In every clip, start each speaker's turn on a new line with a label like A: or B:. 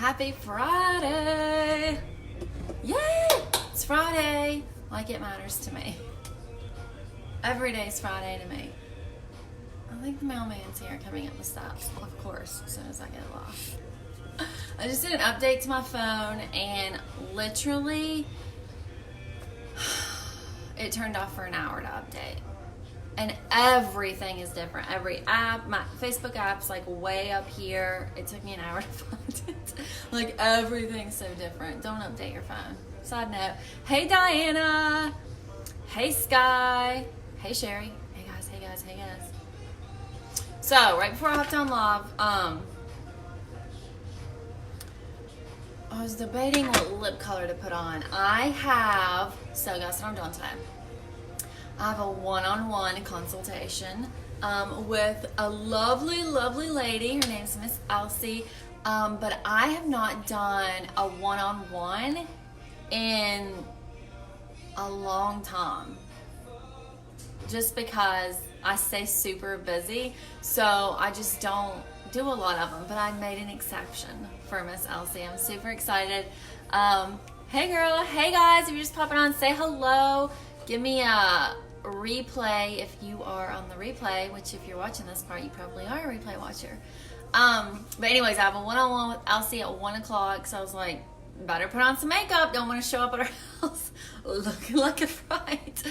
A: Happy Friday! Yay! It's Friday, like it matters to me. Every day's Friday to me. I think the mailman's here coming up the steps, of course, as soon as I get lost. I just did an update to my phone and literally it turned off for an hour to update. And everything is different. Every app, my Facebook app's like way up here. It took me an hour to find it. Like everything's so different. Don't update your phone. Side note. Hey Diana. Hey Sky. Hey Sherry. Hey guys, hey guys, hey guys. So right before I hopped on live, I was debating what lip color to put on. So guess what I'm doing today. I have a one-on-one consultation with a lovely, lovely lady. Her name's Miss Elsie. But I have not done a one-on-one in a long time. Just because I stay super busy. So I just don't do a lot of them. But I made an exception for Miss Elsie. I'm super excited. Hey girl. Hey guys. If you're just popping on, say hello. Give me a replay if you are on the replay, which if you're watching this part, you probably are a replay watcher. But anyways, I have a one-on-one with Elsie at 1 o'clock, so I was like, better put on some makeup. Don't want to show up at her house looking like a fright.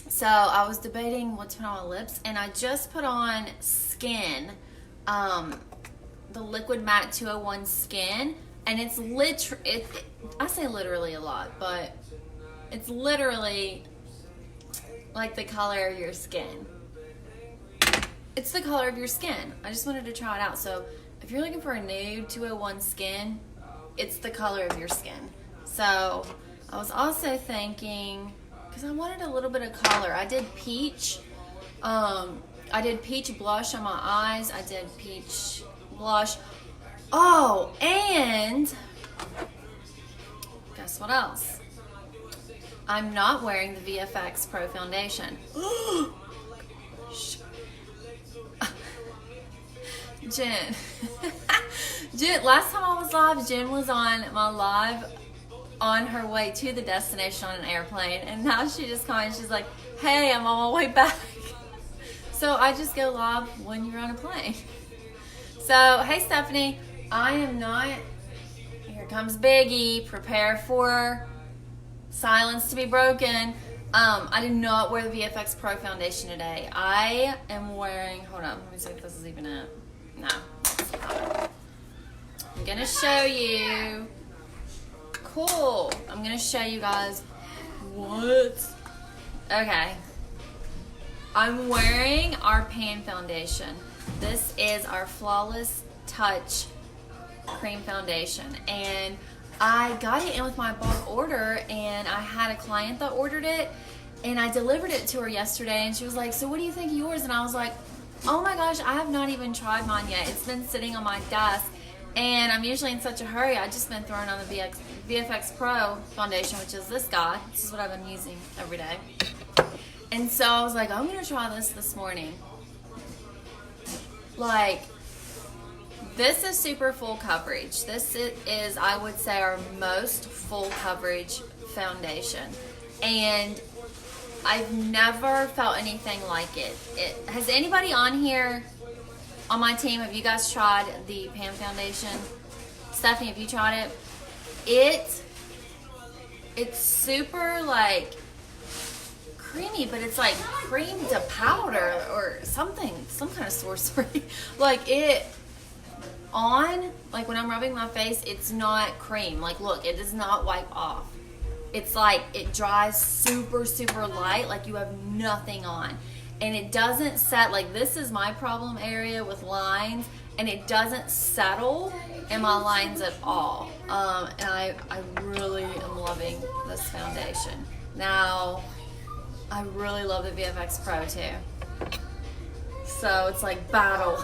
A: So I was debating what to put on my lips, and I just put on Skin, the Liquid Matte 201 Skin, and it's I say literally a lot, but it's literally like the color of your skin. It's the color of your skin. I just wanted to try it out. So if you're looking for a nude 201 Skin, it's the color of your skin. So I was also thinking, because I wanted a little bit of color, I did peach. I did peach blush on my eyes. I did peach blush. Oh, and guess what else? I'm not wearing the VFX Pro Foundation. Jen. Last time I was live, Jen was on my live on her way to the destination on an airplane. And now she just commented, she's like, hey, I'm on my way back. So I just go live when you're on a plane. So, hey Stephanie, I am not, here comes Biggie, prepare for silence to be broken. I did not wear the VFX Pro Foundation today. I am wearing, hold on, let me see if this is even it. No. I'm gonna show you. Cool. I'm gonna show you guys what. Okay. I'm wearing our Pan Foundation. This is our Flawless Touch Cream Foundation. And I got it in with my bulk order, and I had a client that ordered it, and I delivered it to her yesterday, and she was like, so what do you think of yours? And I was like, oh my gosh, I have not even tried mine yet. It's been sitting on my desk, and I'm usually in such a hurry. I've just been throwing on the VFX Pro Foundation, which is this guy. This is what I've been using every day. And so I was like, I'm going to try this morning. Like, this is super full coverage. This is, I would say, our most full coverage foundation. And I've never felt anything like it. Has anybody on here, on my team, have you guys tried the Pan Foundation? Stephanie, have you tried it? It's super, like, creamy, but it's like cream to powder or something, some kind of sorcery. Like like when I'm rubbing my face, it's not cream. Like look, it does not wipe off. It's like it dries super, super light, like you have nothing on. And it doesn't set, like this is my problem area with lines, and it doesn't settle in my lines at all. And I really am loving this foundation. Now, I really love the VFX Pro too. So it's like battle,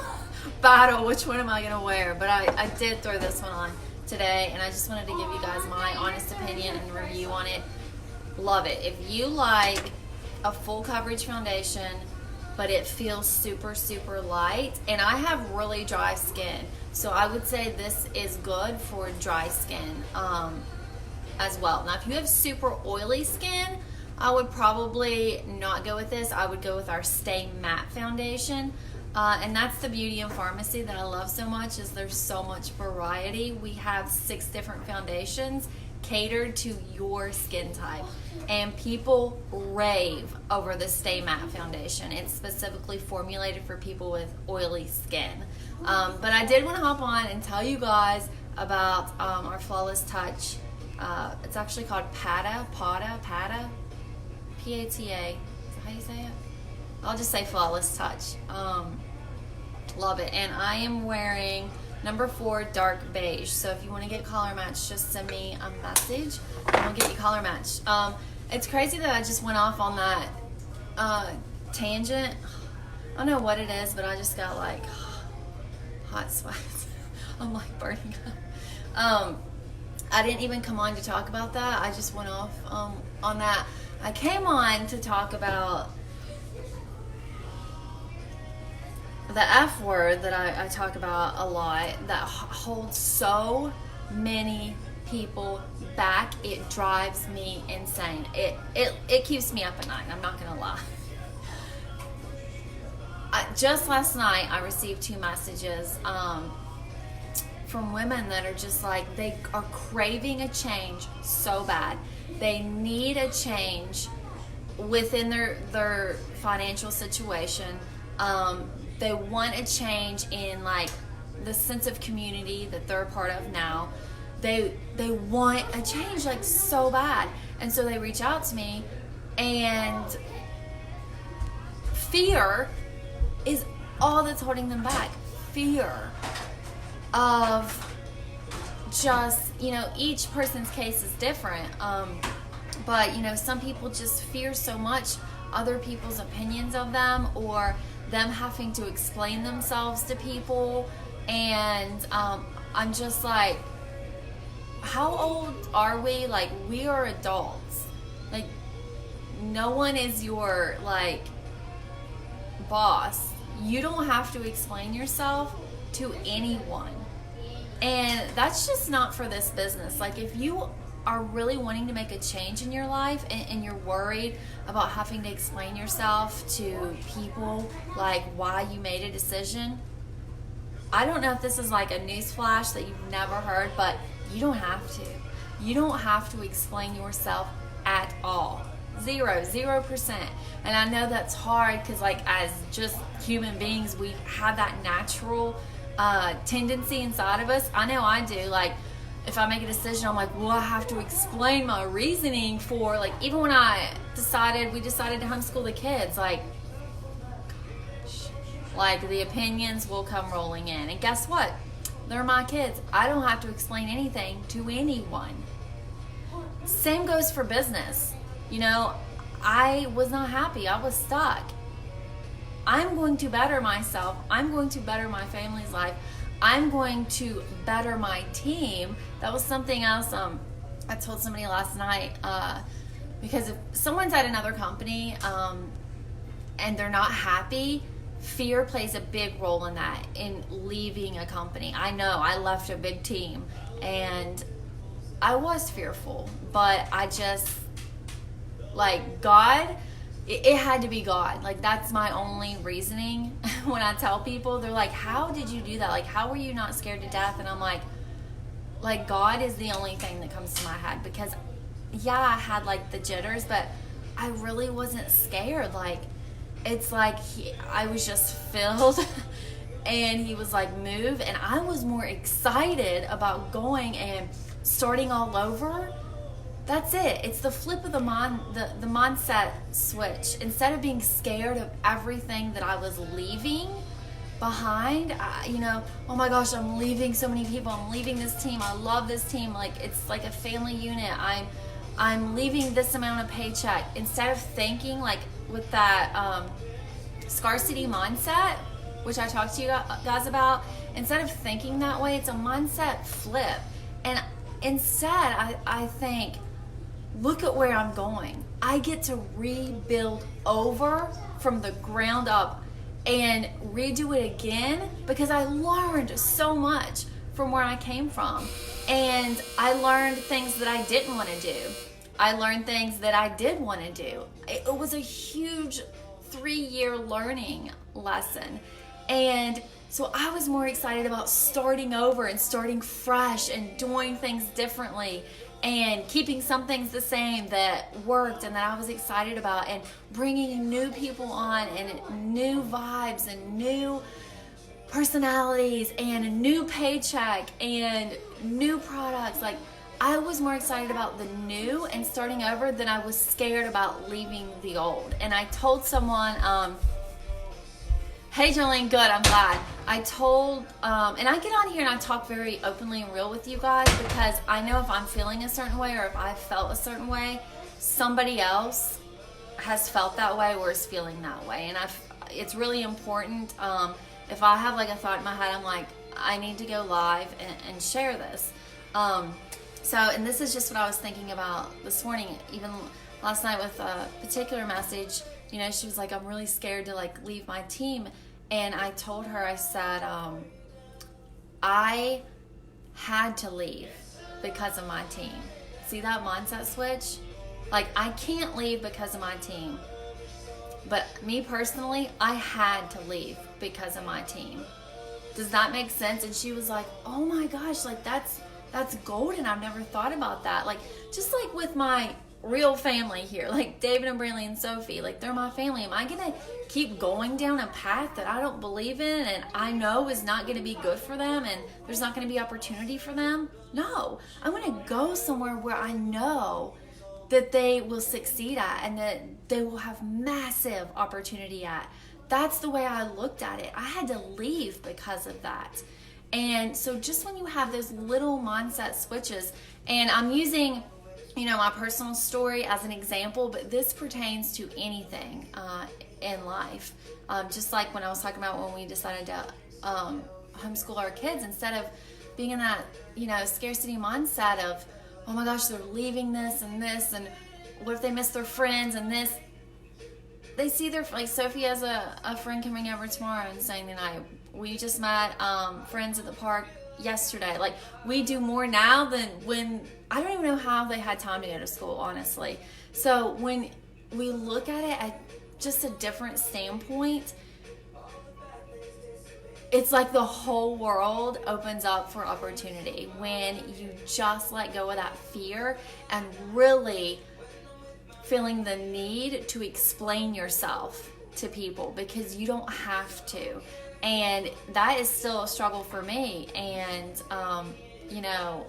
A: which one am I gonna wear? But I did throw this one on today, and I just wanted to give you guys my honest opinion and review on it. Love it. If you like a full coverage foundation, but it feels super, super light. And I have really dry skin, so I would say this is good for dry skin as well. Now, if you have super oily skin, I would probably not go with this. I would go with our Stay Matte foundation. And that's the beauty in pharmacy that I love so much, is there's so much variety. We have 6 different foundations catered to your skin type. And people rave over the Stay Matte foundation. It's specifically formulated for people with oily skin. But I did want to hop on and tell you guys about our Flawless Touch. It's actually called Pata, P-A-T-A. Is that how you say it? I'll just say Flawless Touch. Love it. And I am wearing number 4 dark beige. So if you want to get color matched, just send me a message and we'll get you color matched. It's crazy that I just went off on that tangent. I don't know what it is, but I just got like hot sweats. I'm like burning up. I didn't even come on to talk about that. I just went off on that. I came on to talk about the F word that I talk about a lot, that holds so many people back. It drives me insane. It keeps me up at night, I'm not gonna lie. Just last night I received 2 messages from women that are just like, they are craving a change so bad. They need a change within their financial situation. They want a change in like the sense of community that they're a part of now. They want a change like so bad. And so they reach out to me, and fear is all that's holding them back. Fear of just, each person's case is different. But, some people just fear so much other people's opinions of them, or them having to explain themselves to people. And I'm just like, how old are we? Like, we are adults. Like, no one is your like boss. You don't have to explain yourself to anyone. And that's just not for this business. Like, if you are really wanting to make a change in your life, and you're worried about having to explain yourself to people, like why you made a decision, I don't know if this is like a news flash that you've never heard, but you don't have to. You don't have to explain yourself at all. 0%. And I know that's hard, because like as just human beings, we have that natural tendency inside of us. I know I do. Like, if I make a decision, I'm like, well, I have to explain my reasoning for, like, even when we decided to homeschool the kids, like the opinions will come rolling in. And guess what? They're my kids. I don't have to explain anything to anyone. Same goes for business. I was not happy. I was stuck. I'm going to better myself. I'm going to better my family's life. I'm going to better my team. That was something else I told somebody last night, because if someone's at another company and they're not happy, fear plays a big role in that, in leaving a company. I know I left a big team and I was fearful, but I just, like, God, it had to be God. Like, that's my only reasoning. When I tell people, they're like, how did you do that? Like, how were you not scared to death? And I'm like, God is the only thing that comes to my head, because yeah, I had like the jitters, but I really wasn't scared. Like, it's like I was just filled and he was like, move. And I was more excited about going and starting all over. That's it. It's the flip of the mindset switch. Instead of being scared of everything that I was leaving behind, oh my gosh, I'm leaving so many people. I'm leaving this team. I love this team. Like, it's like a family unit. I'm leaving this amount of paycheck. Instead of thinking like with that scarcity mindset, which I talked to you guys about, instead of thinking that way, it's a mindset flip. And instead, I think, look at where I'm going. I get to rebuild over from the ground up and redo it again because I learned so much from where I came from. And I learned things that I didn't want to do. I learned things that I did want to do. It was a huge 3-year learning lesson. And so I was more excited about starting over and starting fresh and doing things differently and keeping some things the same that worked and that I was excited about, and bringing new people on and new vibes and new personalities and a new paycheck and new products. Like, I was more excited about the new and starting over than I was scared about leaving the old. And I told someone, hey Jolene, good, I'm glad. I told, and I get on here and I talk very openly and real with you guys because I know if I'm feeling a certain way or if I felt a certain way, somebody else has felt that way or is feeling that way. And it's really important. If I have like a thought in my head, I'm like, I need to go live and share this. And this is just what I was thinking about this morning, even last night with a particular message. You know, she was like, I'm really scared to like leave my team. And I told her, I said, I had to leave because of my team. See that mindset switch? Like, I can't leave because of my team. But me personally, I had to leave because of my team. Does that make sense? And she was like, oh my gosh, like that's golden. I've never thought about that. Like, just like with my real family here, like David and Brantley and Sophie, like they're my family. Am I gonna keep going down a path that I don't believe in and I know is not gonna be good for them and there's not gonna be opportunity for them? No, I'm gonna go somewhere where I know that they will succeed at and that they will have massive opportunity at. That's the way I looked at it. I had to leave because of that. And so just when you have those little mindset switches, and I'm using, you know, my personal story as an example, but this pertains to anything in life. Just like when I was talking about when we decided to homeschool our kids, instead of being in that, you know, scarcity mindset of, oh my gosh, they're leaving this, and what if they miss their friends and this? They see their, like Sophie has a friend coming over tomorrow and saying tonight, we just met friends at the park yesterday. Like, we do more now than when, I don't even know how they had time to go to school, honestly. So when we look at it at just a different standpoint, it's like the whole world opens up for opportunity when you just let go of that fear and really feeling the need to explain yourself to people, because you don't have to. And that is still a struggle for me. And, you know,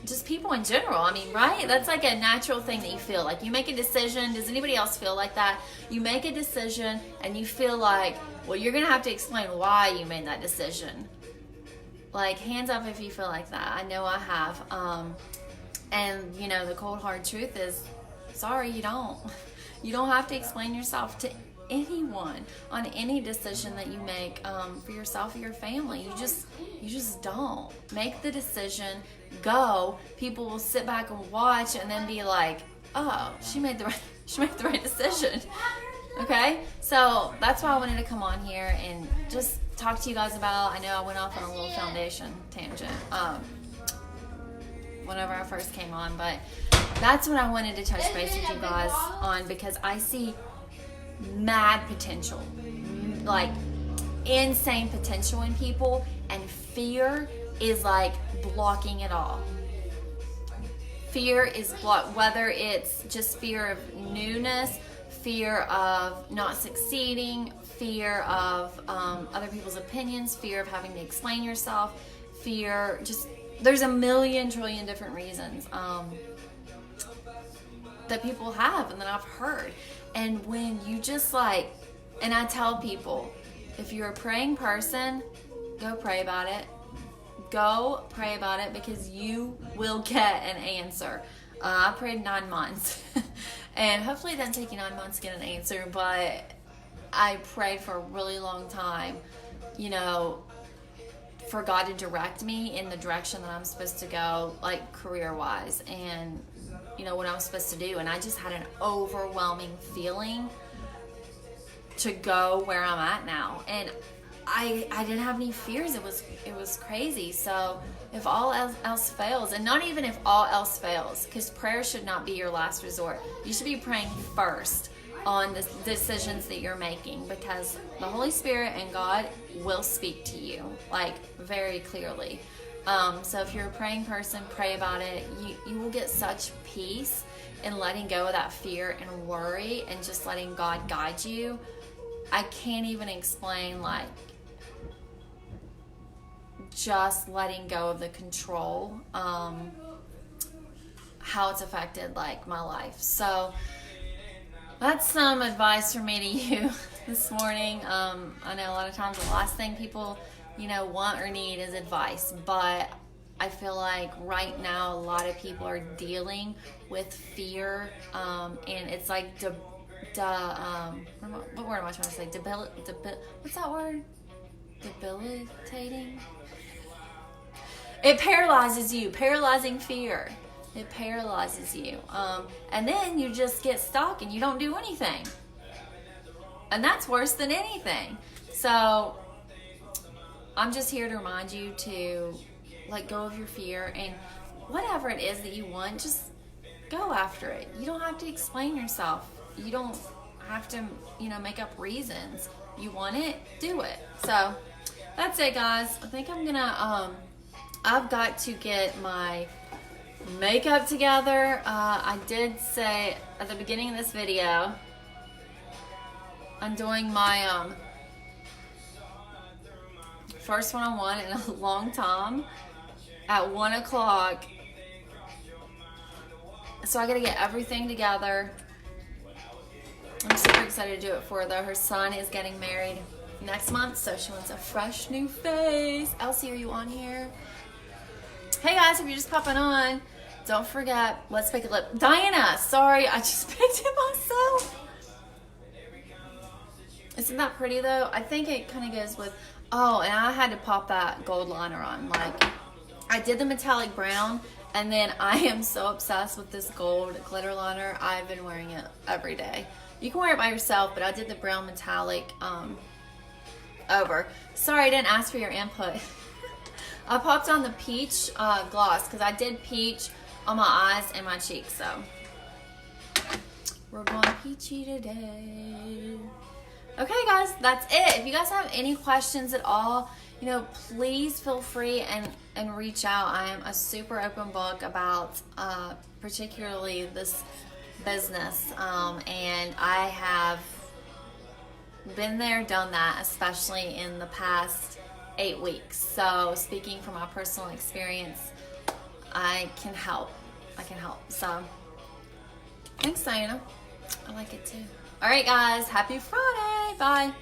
A: just people in general. I mean, right? That's like a natural thing that you feel. Like, you make a decision. Does anybody else feel like that? You make a decision and you feel like, well, you're going to have to explain why you made that decision. Like, hands up if you feel like that. I know I have. And, you know, the cold, hard truth is, sorry, you don't. You don't have to explain yourself to anyone on any decision that you make for yourself or your family. You just don't. Make the decision, go. People will sit back and watch and then be like, oh, she made the right decision. Okay? So that's why I wanted to come on here and just talk to you guys about, I know I went off on a little foundation tangent whenever I first came on, but that's what I wanted to touch base with you guys on, because I see mad potential, like insane potential in people, and fear is like blocking it all. Fear is whether it's just fear of newness, fear of not succeeding, fear of other people's opinions, fear of having to explain yourself, fear, just there's a million trillion different reasons that people have and that I've heard. And when you just like, and I tell people, if you're a praying person, go pray about it. Go pray about it, because you will get an answer. I prayed 9 months and hopefully it doesn't take you 9 months to get an answer, but I prayed for a really long time, you know, for God to direct me in the direction that I'm supposed to go, like career-wise. And what I was supposed to do. And I just had an overwhelming feeling to go where I'm at now. And I didn't have any fears. It was crazy. So if all else fails, and not even if all else fails, because prayer should not be your last resort. You should be praying first on the decisions that you're making, because the Holy Spirit and God will speak to you, like, very clearly. So if you're a praying person, pray about it. You will get such peace in letting go of that fear and worry and just letting God guide you. I can't even explain, like, just letting go of the control, how it's affected, like, my life. So that's some advice from me to you this morning. I know a lot of times the last thing people, want or need is advice, but I feel like right now a lot of people are dealing with fear, and it's like what word am I trying to say? What's that word? Debilitating? It paralyzes you. Paralyzing fear. It paralyzes you. And then you just get stuck and you don't do anything. And that's worse than anything. So I'm just here to remind you to let go of your fear, and whatever it is that you want, just go after it. You don't have to explain yourself. You don't have to, make up reasons. You want it, do it. So that's it, guys. I think I'm gonna, I've got to get my makeup together. I did say at the beginning of this video, I'm doing my first one-on-one in a long time at 1 o'clock. So I gotta get everything together. I'm super excited to do it for her, though. Her son is getting married next month, so she wants a fresh new face. Elsie, are you on here? Hey guys, if you're just popping on, don't forget, let's pick a lip. Diana, sorry, I just picked it myself. Isn't that pretty though? I think it kind of goes with, oh, and I had to pop that gold liner on. Like, I did the metallic brown, and then I am so obsessed with this gold glitter liner. I've been wearing it every day. You can wear it by yourself, but I did the brown metallic over. Sorry, I didn't ask for your input. I popped on the peach gloss because I did peach on my eyes and my cheeks. So we're going peachy today. Okay, guys, that's it. If you guys have any questions at all, please feel free and reach out. I am a super open book about particularly this business, and I have been there, done that, especially in the past 8 weeks. So speaking from my personal experience, I can help. So thanks, Diana. I like it too. All right, guys, happy Friday. Bye.